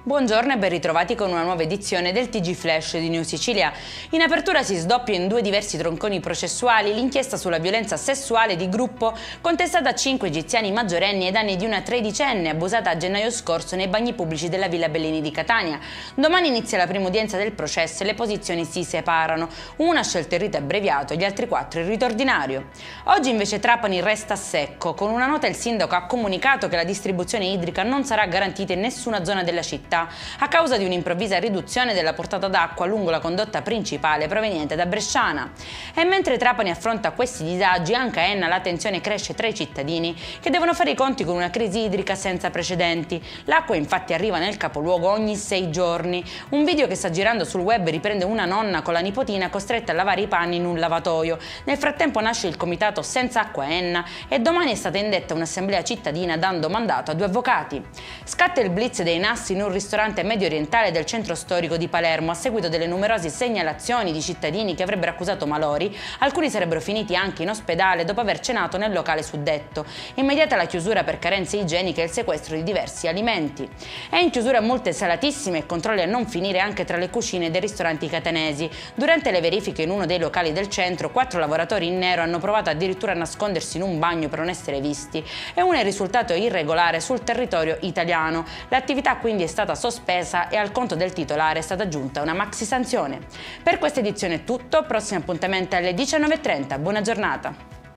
Buongiorno e ben ritrovati con una nuova edizione del TG Flash di New Sicilia. In apertura si sdoppia in due diversi tronconi processuali l'inchiesta sulla violenza sessuale di gruppo contestata a 5 egiziani maggiorenni ai danni di una tredicenne abusata a gennaio scorso nei bagni pubblici della Villa Bellini di Catania. Domani inizia la prima udienza del processo e le posizioni si separano. Una ha scelto il rito abbreviato e gli altri 4 il rito ordinario. Oggi invece Trapani resta a secco. Con una nota il sindaco ha comunicato che la distribuzione idrica non sarà garantita in nessuna zona della città a causa di un'improvvisa riduzione della portata d'acqua lungo la condotta principale proveniente da Bresciana. E mentre Trapani affronta questi disagi, anche a Enna la tensione cresce tra i cittadini che devono fare i conti con una crisi idrica senza precedenti. L'acqua infatti arriva nel capoluogo ogni 6 giorni. Un video che sta girando sul web riprende una nonna con la nipotina costretta a lavare i panni in un lavatoio. Nel frattempo nasce il comitato Senza Acqua a Enna e domani è stata indetta un'assemblea cittadina dando mandato a 2 avvocati. Scatta il blitz dei NAS in un ristorante medio orientale del centro storico di Palermo a seguito delle numerose segnalazioni di cittadini che avrebbero accusato malori. Alcuni sarebbero finiti anche in ospedale dopo aver cenato nel locale suddetto. Immediata la chiusura per carenze igieniche e il sequestro di diversi alimenti. È in chiusura molte salatissime e controlli a non finire anche tra le cucine dei ristoranti catanesi. Durante le verifiche in uno dei locali del centro, 4 lavoratori in nero hanno provato addirittura a nascondersi in un bagno per non essere visti e uno è risultato irregolare sul territorio italiano. L'attività quindi è stata sospesa e al conto del titolare è stata aggiunta una maxi sanzione. Per questa edizione è tutto, prossimo appuntamento alle 19:30. Buona giornata.